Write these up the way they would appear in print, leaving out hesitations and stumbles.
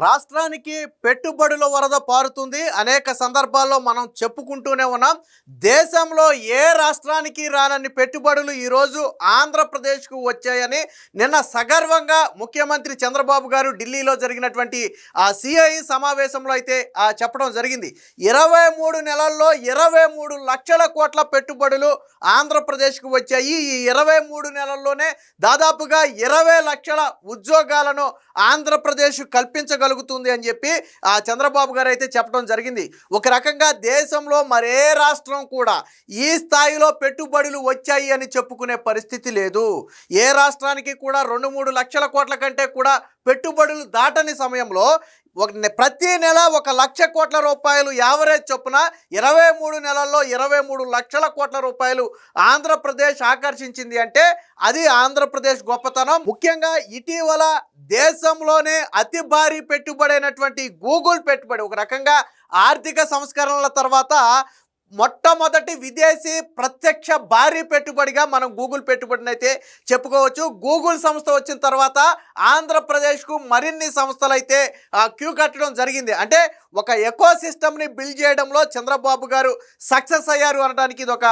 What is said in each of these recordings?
రాష్ట్రానికి పెట్టుబడుల వరద పారుతుంది. అనేక సందర్భాల్లో మనం చెప్పుకుంటూనే ఉన్నాం. దేశంలో ఏ రాష్ట్రానికి రానన్ని పెట్టుబడులు ఈరోజు ఆంధ్రప్రదేశ్కు వచ్చాయని నిన్న సగర్వంగా ముఖ్యమంత్రి చంద్రబాబు గారు ఢిల్లీలో జరిగినటువంటి ఆ సిఐ సమావేశంలో అయితే చెప్పడం జరిగింది. 23 నెలల్లో 23 లక్షల కోట్ల పెట్టుబడులు ఆంధ్రప్రదేశ్కు వచ్చాయి. ఈ 23 నెలల్లోనే దాదాపుగా 20 లక్షల ఉద్యోగాలను ఆంధ్రప్రదేశ్ కల్పించగలుగుతుంది అని చెప్పి చంద్రబాబు గారు అయితే చెప్పడం జరిగింది. ఒక రకంగా దేశంలో మరే రాష్ట్రం కూడా ఈ స్థాయిలో పెట్టుబడులు వచ్చాయి అని చెప్పుకునే పరిస్థితి లేదు. ఏ రాష్ట్రానికి కూడా 2-3 లక్షల కోట్ల కంటే కూడా పెట్టుబడులు దాటని సమయంలో ప్రతి నెల 1 లక్ష కోట్ల రూపాయలు యావరేజ్ చొప్పున 23 నెలల్లో 23 లక్షల కోట్ల రూపాయలు ఆంధ్రప్రదేశ్ ఆకర్షించింది అంటే అది ఆంధ్రప్రదేశ్ గొప్పతనం. ముఖ్యంగా ఇటీవల దేశంలోనే అతి భారీ పెట్టుబడి అయినటువంటి గూగుల్ పెట్టుబడి, ఒక రకంగా ఆర్థిక సంస్కరణల తర్వాత మొట్టమొదటి విదేశీ ప్రత్యక్ష భారీ పెట్టుబడిగా మనం గూగుల్ పెట్టుబడిని అయితే చెప్పుకోవచ్చు. గూగుల్ సంస్థ వచ్చిన తర్వాత ఆంధ్రప్రదేశ్కు మరిన్ని సంస్థలు అయితే క్యూ కట్టడం జరిగింది. అంటే ఒక ఎకో సిస్టమ్ని బిల్డ్ చేయడంలో చంద్రబాబు గారు సక్సెస్ అయ్యారు అనడానికి ఇది ఒక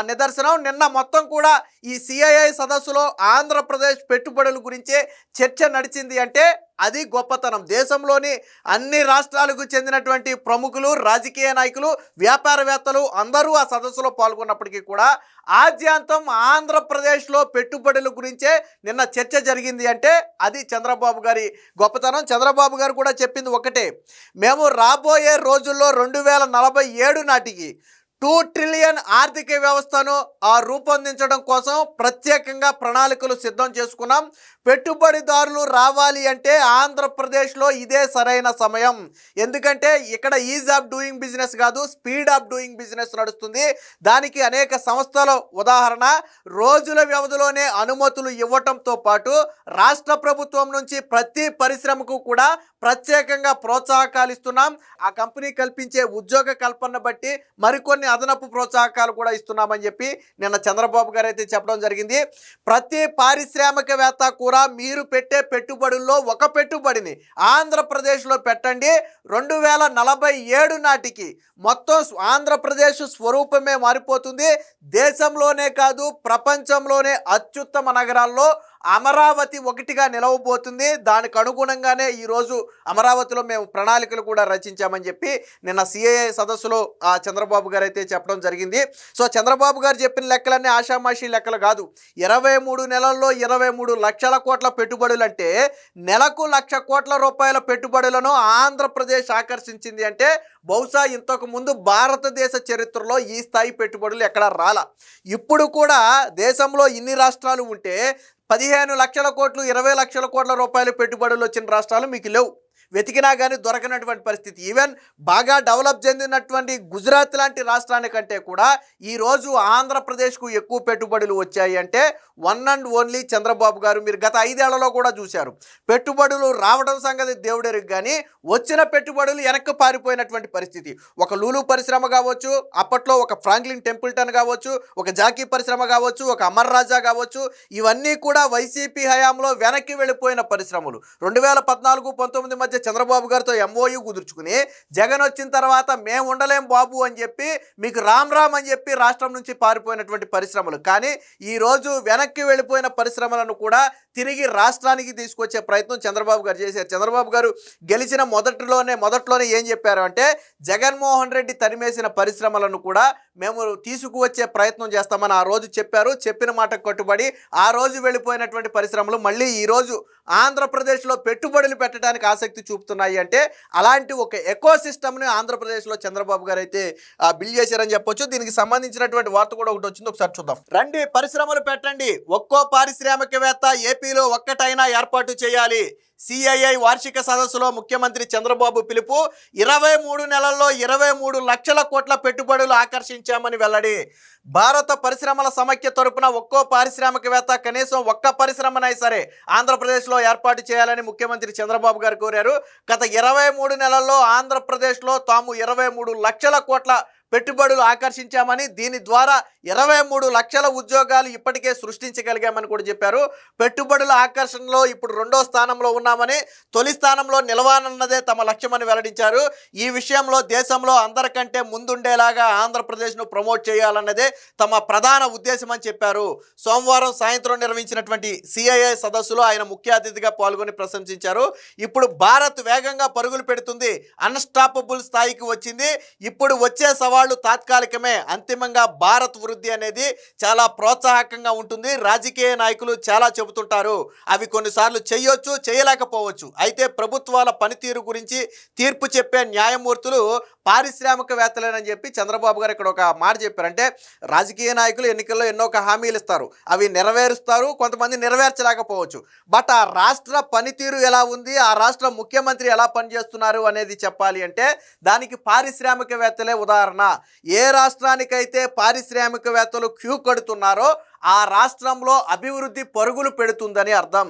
నిదర్శనం. నిన్న మొత్తం కూడా ఈ సిఐఐ సదస్సులో ఆంధ్రప్రదేశ్ పెట్టుబడుల గురించే చర్చ నడిచింది అంటే అది గొప్పతనం. దేశంలోని అన్ని రాష్ట్రాలకు చెందినటువంటి ప్రముఖులు, రాజకీయ నాయకులు, వ్యాపారవేత్తలు అందరూ ఆ సదస్సులో పాల్గొన్నప్పటికీ కూడా ఆద్యాంతం ఆంధ్రప్రదేశ్లో పెట్టుబడుల గురించే నిన్న చర్చ జరిగింది అంటే అది చంద్రబాబు గారి గొప్పతనం. చంద్రబాబు గారు కూడా చెప్పింది ఒకటే, మేము రాబోయే రోజుల్లో 2047 నాటికి 2 ట్రిలియన్ ఆర్థిక వ్యవస్థను రూపొందించడం కోసం ప్రత్యేకంగా ప్రణాళికలు సిద్ధం చేసుకున్నాం. పెట్టుబడిదారులు రావాలి అంటే ఆంధ్రప్రదేశ్లో ఇదే సరైన సమయం. ఎందుకంటే ఇక్కడ ఈజ్ ఆఫ్ డూయింగ్ బిజినెస్ కాదు, స్పీడ్ ఆఫ్ డూయింగ్ బిజినెస్ నడుస్తుంది. దానికి అనేక సంస్థల ఉదాహరణ రోజుల వ్యవధిలోనే అనుమతులు ఇవ్వటంతో పాటు రాష్ట్ర ప్రభుత్వం నుంచి ప్రతి పరిశ్రమకు కూడా ప్రత్యేకంగా ప్రోత్సాహకాలు ఇస్తున్నాం. ఆ కంపెనీ కల్పించే ఉద్యోగ కల్పన బట్టి మరికొన్ని అదనపు ప్రోత్సాహకాలు కూడా ఇస్తున్నామని చెప్పి నిన్న చంద్రబాబు గారు అయితే చెప్పడం జరిగింది. ప్రతి పారిశ్రామికవేత్త కూడా మీరు పెట్టే పెట్టుబడుల్లో ఒక పెట్టుబడిని ఆంధ్రప్రదేశ్లో పెట్టండి. 2047 నాటికి మొత్తం ఆంధ్రప్రదేశ్ స్వరూపమే మారిపోతుంది. దేశంలోనే కాదు ప్రపంచంలోనే అత్యుత్తమ నగరాల్లో అమరావతి ఒకటిగా నిలవబోతుంది. దానికి అనుగుణంగానే ఈరోజు అమరావతిలో మేము ప్రణాళికలు కూడా రచించామని చెప్పి నిన్న సిఐఐ సదస్సులో చంద్రబాబు గారు అయితే చెప్పడం జరిగింది. సో చంద్రబాబు గారు చెప్పిన లెక్కలన్నీ ఆషామాషి లెక్కలు కాదు. 23 నెలల్లో 23 లక్షల కోట్ల పెట్టుబడులు అంటే నెలకు 1 లక్ష కోట్ల రూపాయల పెట్టుబడులను ఆంధ్రప్రదేశ్ ఆకర్షించింది అంటే బహుశా ఇంతకు ముందు భారతదేశ చరిత్రలో ఈ స్థాయి పెట్టుబడులు ఎక్కడా రాల. ఇప్పుడు కూడా దేశంలో ఇన్ని రాష్ట్రాలు ఉంటే 15 లక్షల కోట్లు 20 లక్షల కోట్ల రూపాయలు పెట్టుబడులు వచ్చిన రాష్ట్రాలు మీకు లేవు. వెతికినా కానీ దొరకనటువంటి పరిస్థితి. ఈవెన్ బాగా డెవలప్ చెందినటువంటి గుజరాత్ లాంటి రాష్ట్రానికంటే కూడా ఈరోజు ఆంధ్రప్రదేశ్కు ఎక్కువ పెట్టుబడులు వచ్చాయి అంటే వన్ అండ్ ఓన్లీ చంద్రబాబు గారు. మీరు గత 5 ఏళ్లలో కూడా చూశారు. పెట్టుబడులు రావడం సంగతి దేవుడెరుగు, కానీ వచ్చిన పెట్టుబడులు వెనక్కి పారిపోయినటువంటి పరిస్థితి. ఒక లూలు పరిశ్రమ కావచ్చు, అప్పట్లో ఒక ఫ్రాంక్లిన్ టెంపుల్టన్ కావచ్చు, ఒక జాకీ పరిశ్రమ కావచ్చు, ఒక అమర్ రాజా కావచ్చు, ఇవన్నీ కూడా వైసీపీ హయాంలో వెనక్కి వెళ్ళిపోయిన పరిశ్రమలు. 2014-19 మధ్య చంద్రబాబు గారితో ఎంఓయూ కుదుర్చుకుని జగన్ వచ్చిన తర్వాత మేము ఉండలేం బాబు అని చెప్పి మీకు రామ్ అని చెప్పి రాష్ట్రం నుంచి పారిపోయినటువంటి పరిశ్రమలు. కానీ ఈరోజు వెనక్కి వెళ్ళిపోయిన పరిశ్రమలను కూడా తిరిగి రాష్ట్రానికి తీసుకొచ్చే ప్రయత్నం చంద్రబాబు గారు చేశారు. చంద్రబాబు గారు గెలిచిన మొదట్లోనే ఏం చెప్పారు అంటే జగన్మోహన్ రెడ్డి తరిమేసిన పరిశ్రమలను కూడా మేము తీసుకువచ్చే ప్రయత్నం చేస్తామని ఆ రోజు చెప్పారు. చెప్పిన మాటకు కట్టుబడి ఆ రోజు వెళ్ళిపోయినటువంటి పరిశ్రమలు మళ్ళీ ఈరోజు ఆంధ్రప్రదేశ్లో పెట్టుబడులు పెట్టడానికి ఆసక్తి చూపుతున్నాయి అంటే అలాంటి ఒక ఎకో సిస్టమ్ని ఆంధ్రప్రదేశ్లో చంద్రబాబు గారు అయితే బిల్డ్ చేశారని చెప్పొచ్చు. దీనికి సంబంధించినటువంటి వార్త కూడా ఒకటి వచ్చింది, ఒకసారి చూద్దాం రండి. పరిశ్రమలు పెట్టండి, ఒక్కో పారిశ్రామికవేత్త ఏపీలో ఒక్కటైనా ఏర్పాటు చేయాలి. సిఐఐ వార్షిక సదస్సులో ముఖ్యమంత్రి చంద్రబాబు పిలుపు. 23 నెలల్లో 23 లక్షల కోట్ల పెట్టుబడులు ఆకర్షించామని వెల్లడి. భారత పరిశ్రమల సమైక్య తరపున ఒక్కో పారిశ్రామికవేత్త కనీసం ఒక్క పరిశ్రమనైనా సరే ఆంధ్రప్రదేశ్లో ఏర్పాటు చేయాలని ముఖ్యమంత్రి చంద్రబాబు గారు కోరారు. గత 23 నెలల్లో ఆంధ్రప్రదేశ్లో తాము 23 లక్షల కోట్ల పెట్టుబడులు ఆకర్షించామని, దీని ద్వారా 23 లక్షల ఉద్యోగాలు ఇప్పటికే సృష్టించగలిగామని కూడా చెప్పారు. పెట్టుబడుల ఆకర్షణలో ఇప్పుడు 2వ స్థానంలో ఉన్నామని, తొలి స్థానంలో నిలవాలన్నదే తమ లక్ష్యమని వెల్లడించారు. ఈ విషయంలో దేశంలో అందరికంటే ముందుండేలాగా ఆంధ్రప్రదేశ్ను ప్రమోట్ చేయాలన్నదే తమ ప్రధాన ఉద్దేశం అని చెప్పారు. సోమవారం సాయంత్రం నిర్వహించినటువంటి సిఐఐ సదస్సులో ఆయన ముఖ్య అతిథిగా పాల్గొని ప్రశంసించారు. ఇప్పుడు భారత్ వేగంగా పరుగులు పెడుతుంది, అన్స్టాపబుల్ స్థాయికి వచ్చింది. ఇప్పుడు వచ్చే సవాళ్లు తాత్కాలికమే, అంతిమంగా భారత్ వృద్ధి అనేది చాలా ప్రోత్సాహకంగా ఉంటుంది. రాజకీయ నాయకులు చాలా చెబుతుంటారు, అవి కొన్నిసార్లు చేయొచ్చు, చేయలేకపోవచ్చు. అయితే ప్రభుత్వాల పనితీరు గురించి తీర్పు చెప్పే న్యాయమూర్తులు పారిశ్రామికవేత్తలేనని చెప్పి చంద్రబాబు గారు ఇక్కడ ఒక మాట చెప్పారు. అంటే రాజకీయ నాయకులు ఎన్నికల్లో ఎన్నో హామీలు ఇస్తారు, అవి నెరవేరుస్తారు, కొంతమంది నెరవేర్చలేకపోవచ్చు. బట్ ఆ రాష్ట్ర పనితీరు ఎలా ఉంది, ఆ రాష్ట్ర ముఖ్యమంత్రి ఎలా పనిచేస్తున్నారు అనేది చెప్పాలి అంటే దానికి పారిశ్రామికవేత్తలే ఉదాహరణ. ఏ రాష్ట్రానికైతే పారిశ్రామికవేత్తలు క్యూ కడుతున్నారో ఆ రాష్ట్రంలో అభివృద్ధి పరుగులు పెడుతుందని అర్థం.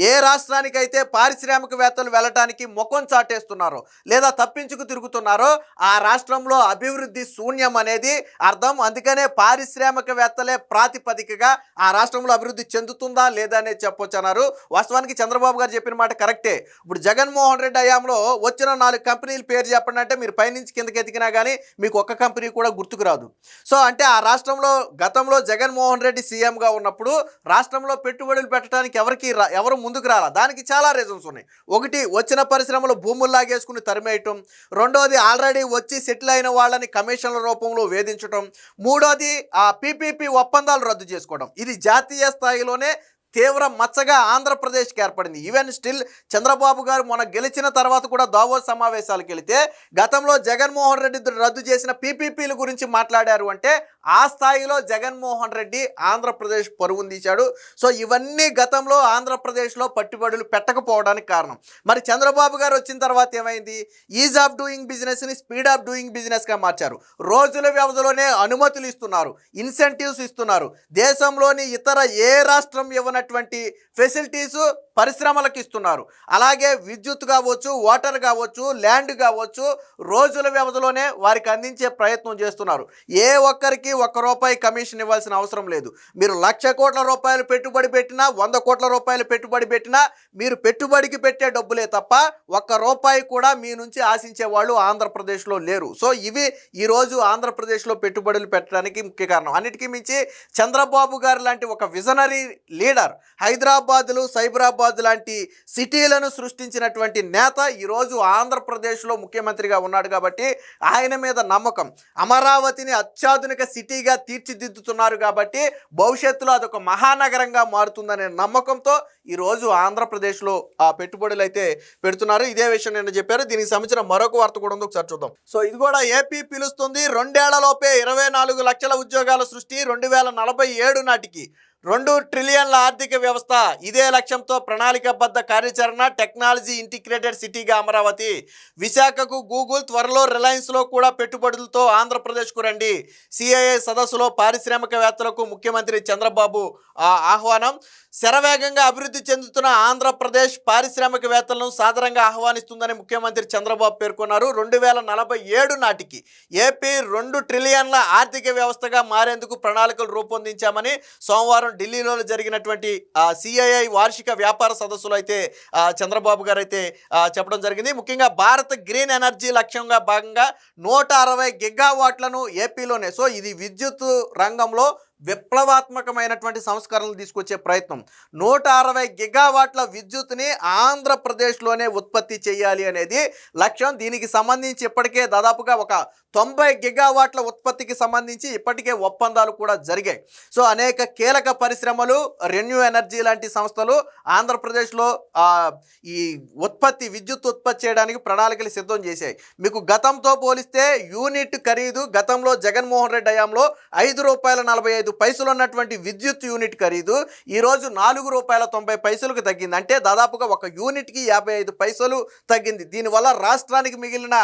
ఏ రాష్ట్రానికైతే పారిశ్రామికవేత్తలు వెళ్ళటానికి ముఖం చాటేస్తున్నారో లేదా తప్పించుకు తిరుగుతున్నారో ఆ రాష్ట్రంలో అభివృద్ధి శూన్యం అనేది అర్థం. అందుకనే పారిశ్రామికవేత్తలే ప్రాతిపదికగా ఆ రాష్ట్రంలో అభివృద్ధి చెందుతుందా లేదా అనేది చెప్పొచ్చు అన్నారు. వాస్తవానికి చంద్రబాబు గారు చెప్పిన మాట కరెక్టే. ఇప్పుడు జగన్మోహన్ రెడ్డి హయాంలో వచ్చిన 4 కంపెనీల పేరు చెప్పండి అంటే మీరు పైనుంచి కిందకి ఎతికినా కానీ మీకు ఒక్క కంపెనీ కూడా గుర్తుకు రాదు. సో అంటే ఆ రాష్ట్రంలో గతంలో జగన్మోహన్ రెడ్డి సీఎంగా ఉన్నప్పుడు రాష్ట్రంలో పెట్టుబడులు పెట్టడానికి ఎవరు ముందుకు రాలా. దానికి చాలా రీజన్స్ ఉన్నాయి. ఒకటి, వచ్చిన పరిశ్రమలు భూములు లాగేసుకుని తరిమేయటం. రెండోది, ఆల్రెడీ వచ్చి సెటిల్ అయిన వాళ్ళని కమిషన్ల రూపంలో వేధించటం. మూడోది, ఆ పీపీపీ ఒప్పందాలు రద్దు చేసుకోవడం. ఇది జాతీయ స్థాయిలోనే తీవ్ర మచ్చగా ఆంధ్రప్రదేశ్కి ఏర్పడింది. ఈవెన్ స్టిల్ చంద్రబాబు గారు మొన్న గెలిచిన తర్వాత కూడా దావోస్ సమావేశాలకు వెళితే గతంలో జగన్మోహన్ రెడ్డి రద్దు చేసిన పీపీపీల గురించి మాట్లాడారు. అంటే ఆ స్థాయిలో జగన్మోహన్ రెడ్డి ఆంధ్రప్రదేశ్ పరుగును తీశాడు. సో ఇవన్నీ గతంలో ఆంధ్రప్రదేశ్లో పెట్టుబడులు పెట్టకపోవడానికి కారణం. మరి చంద్రబాబు గారు వచ్చిన తర్వాత ఏమైంది? ఈజ్ ఆఫ్ డూయింగ్ బిజినెస్ని స్పీడ్ ఆఫ్ డూయింగ్ బిజినెస్గా మార్చారు. రోజుల వ్యవధిలోనే అనుమతులు ఇస్తున్నారు, ఇన్సెంటివ్స్ ఇస్తున్నారు. దేశంలోని ఇతర ఏ రాష్ట్రం ఇవ్వనటువంటి ఫెసిలిటీస్ పరిశ్రమలకు ఇస్తున్నారు. అలాగే విద్యుత్ కావచ్చు, వాటర్ కావచ్చు, ల్యాండ్ కావచ్చు, రోజుల వ్యవధిలోనే వారికి అందించే ప్రయత్నం చేస్తున్నారు. ఏ ఒక్కరికి ₹1 కమిషన్ ఇవ్వాల్సిన అవసరం లేదు. మీరు 1,00,000 కోట్ల రూపాయలు పెట్టుబడి పెట్టినా, 100 కోట్ల రూపాయలు పెట్టుబడి పెట్టినా మీరు పెట్టుబడికి పెట్టే డబ్బులే తప్ప ₹1 కూడా మీ నుంచి ఆశించే వాళ్ళు ఆంధ్రప్రదేశ్లో లేరు. సో ఇవి ఈరోజు ఆంధ్రప్రదేశ్లో పెట్టుబడులు పెట్టడానికి ముఖ్య కారణం. అన్నిటికీ మించి చంద్రబాబు గారు లాంటి ఒక విజనరీ లీడర్, హైదరాబాద్లు, సైబరాబాద్ లాంటి సిటీలను సృష్టించినటువంటి నేత ఈరోజు ఆంధ్రప్రదేశ్లో ముఖ్యమంత్రిగా ఉన్నాడు. కాబట్టి ఆయన మీద నమ్మకం. అమరావతిని అత్యాధునిక సిటీగా తీర్చిదిద్దుతున్నారు కాబట్టి భవిష్యత్తులో అదొక మహానగరంగా మారుతుందనే నమ్మకంతో ఈరోజు ఆంధ్రప్రదేశ్లో ఆ పెట్టుబడులు అయితే పెడుతున్నారు. ఇదే విషయం నిన్న చెప్పారు. దీనికి సంబంధించిన మరొక వార్త కూడా ఉంది, ఒకసారి చూద్దాం. సో ఇది కూడా ఏపీ పిలుస్తుంది. 2 ఏళ్లలోపే 24 లక్షల ఉద్యోగాల సృష్టి, 2047 నాటికి 2 ట్రిలియన్ల ఆర్థిక వ్యవస్థ. ఇదే లక్ష్యంతో ప్రణాళికాబద్ధ కార్యాచరణ, టెక్నాలజీ ఇంటిగ్రేటెడ్ సిటీగా అమరావతి. విశాఖకు గూగుల్, త్వరలో రిలయన్స్లో కూడా పెట్టుబడులతో ఆంధ్రప్రదేశ్కు రండి. సిఐఐ సదస్సులో పారిశ్రామికవేత్తలకు ముఖ్యమంత్రి చంద్రబాబు ఆహ్వానం. శరవేగంగా అభివృద్ధి చెందుతున్న ఆంధ్రప్రదేశ్ పారిశ్రామికవేత్తలను సాదరంగా ఆహ్వానిస్తుందని ముఖ్యమంత్రి చంద్రబాబు పేర్కొన్నారు. 2047 నాటికి ఏపీ 2 ట్రిలియన్ల ఆర్థిక వ్యవస్థగా మారేందుకు ప్రణాళికలు రూపొందించామని సోమవారం ఢిల్లీలో జరిగినటువంటి సిఐఐ వార్షిక వ్యాపార సదస్సులో అయితే చంద్రబాబు గారు అయితే చెప్పడం జరిగింది. ముఖ్యంగా భారత్ గ్రీన్ ఎనర్జీ లక్ష్యంగా భాగంగా 160 గిగావాట్లను ఏపీలోనే, సో ఇది విద్యుత్ రంగంలో విప్లవాత్మకమైనటువంటి సంస్కరణలు తీసుకొచ్చే ప్రయత్నం. 160 గిగావాట్ల విద్యుత్ని ఆంధ్రప్రదేశ్లోనే ఉత్పత్తి చేయాలి అనేది లక్ష్యం. దీనికి సంబంధించి ఇప్పటికే దాదాపుగా ఒక 90 గిగావాట్ల ఉత్పత్తికి సంబంధించి ఇప్పటికే ఒప్పందాలు కూడా జరిగాయి. సో అనేక కీలక పరిశ్రమలు, రెన్యూ ఎనర్జీ లాంటి సంస్థలు ఆంధ్రప్రదేశ్లో ఈ విద్యుత్ ఉత్పత్తి చేయడానికి ప్రణాళికలు సిద్ధం చేశాయి. మీకు గతంతో పోలిస్తే యూనిట్ ఖరీదు గతంలో జగన్మోహన్ రెడ్డి హయాంలో ₹5.45 75 పైసలు ఉన్నటువంటి విద్యుత్ యూనిట్ ఖరీదు ఈరోజు ₹4.90కు తగ్గింది. అంటే దాదాపుగా ఒక యూనిట్కి 55 పైసలు తగ్గింది. దీనివల్ల రాష్ట్రానికి మిగిలిన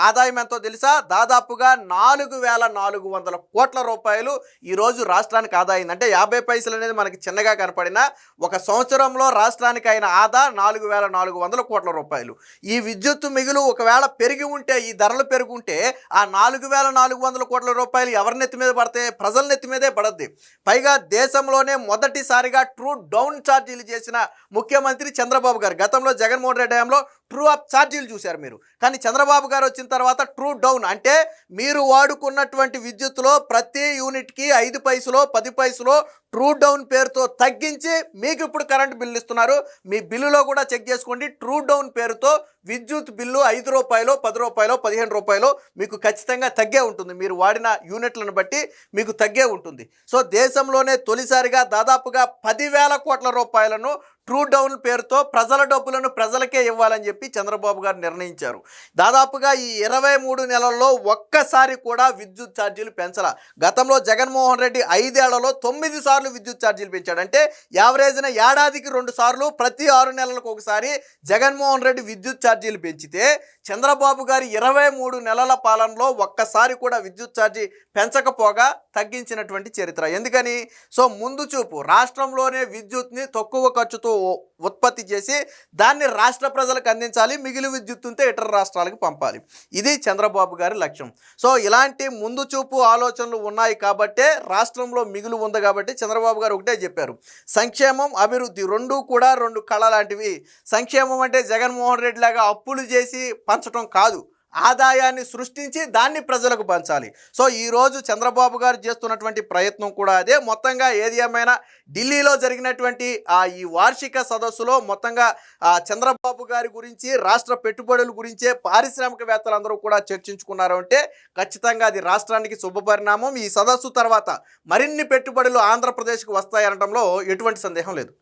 ఆదాయం ఎంతో తెలుసా? దాదాపుగా 4,400 కోట్ల రూపాయలు ఈరోజు రాష్ట్రానికి ఆదా అయింది. అంటే 50 పైసలు అనేది మనకి చిన్నగా కనపడినా ఒక సంవత్సరంలో రాష్ట్రానికి అయిన ఆదా 4,400 కోట్ల రూపాయలు. ఈ విద్యుత్ మిగులు ఒకవేళ పెరిగి ఉంటే, ఈ ధరలు పెరుగుంటే ఆ 4,400 కోట్ల రూపాయలు ఎవరి నెత్తి మీద పడితే? ప్రజల నెత్తి మీదే పడద్ది. పైగా దేశంలోనే మొదటిసారిగా ట్రూ డౌన్ ఛార్జీలు చేసిన ముఖ్యమంత్రి చంద్రబాబు గారు. గతంలో జగన్మోహన్ రెడ్డి హయాంలో ట్రూ అప్ ఛార్జీలు చూశారు మీరు. కానీ చంద్రబాబు గారు వచ్చిన తర్వాత ట్రూ డౌన్, అంటే మీరు వాడుకున్నటువంటి విద్యుత్తులో ప్రతి యూనిట్కి 5 పైసలో 10 పైసలో ట్రూ డౌన్ పేరుతో తగ్గించి మీకు ఇప్పుడు కరెంటు బిల్లు ఇస్తున్నారు. మీ బిల్లులో కూడా చెక్ చేసుకోండి. ట్రూ డౌన్ పేరుతో విద్యుత్ బిల్లు ₹5, ₹10, ₹15 మీకు ఖచ్చితంగా తగ్గే ఉంటుంది. మీరు వాడిన యూనిట్లను బట్టి మీకు తగ్గే ఉంటుంది. సో దేశంలోనే తొలిసారిగా దాదాపుగా 10,000 కోట్ల రూపాయలను ట్రూ డౌన్ పేరుతో ప్రజల డబ్బులను ప్రజలకే ఇవ్వాలని చెప్పి చంద్రబాబు గారు నిర్ణయించారు. దాదాపుగా ఈ 23 నెలల్లో ఒక్కసారి కూడా విద్యుత్ ఛార్జీలు పెంచాల. గతంలో జగన్మోహన్ రెడ్డి 5 ఏళ్లలో 9 సార్లు విద్యుత్ ఛార్జీలు పెంచాడు. అంటే యావరేజ్న ఏడాదికి 2 సార్లు, ప్రతి 6 నెలలకు ఒకసారి జగన్మోహన్ రెడ్డి విద్యుత్ ఛార్జీలు పెంచితే చంద్రబాబు గారి 23 నెలల పాలనలో ఒక్కసారి కూడా విద్యుత్ ఛార్జీ పెంచకపోగా తగ్గించినటువంటి చరిత్ర. ఎందుకని? సో ముందు చూపు, రాష్ట్రంలోనే విద్యుత్ని తక్కువ ఖర్చుతో ఉత్పత్తి చేసి దాన్ని రాష్ట్ర ప్రజలకు అందించాలి, మిగిలిన విద్యుత్తుంటే ఇతర రాష్ట్రాలకు పంపాలి. ఇది చంద్రబాబు గారి లక్ష్యం. సో ఇలాంటి ముందు చూపు ఆలోచనలు ఉన్నాయి కాబట్టే రాష్ట్రంలో మిగులు ఉంది. కాబట్టి చంద్రబాబు గారు ఒకటే చెప్పారు, సంక్షేమం అభివృద్ధి రెండూ కూడా 2 కళ లాంటివి. సంక్షేమం అంటే జగన్మోహన్ రెడ్డి లాగా అప్పులు చేసి పంచడం కాదు, ఆదాయాన్ని సృష్టించి దాన్ని ప్రజలకు పంచాలి. సో ఈరోజు చంద్రబాబు గారు చేస్తున్నటువంటి ప్రయత్నం కూడా అదే. మొత్తంగా ఏది ఏమైనా ఢిల్లీలో జరిగినటువంటి ఈ వార్షిక సదస్సులో మొత్తంగా చంద్రబాబు గారి గురించి, రాష్ట్ర పెట్టుబడుల గురించే పారిశ్రామికవేత్తలందరూ కూడా చర్చించుకున్నారు. అంటే ఖచ్చితంగా అది రాష్ట్రానికి శుభపరిణామం. ఈ సదస్సు తర్వాత మరిన్ని పెట్టుబడులు ఆంధ్రప్రదేశ్కు వస్తాయనడంలో ఎటువంటి సందేహం లేదు.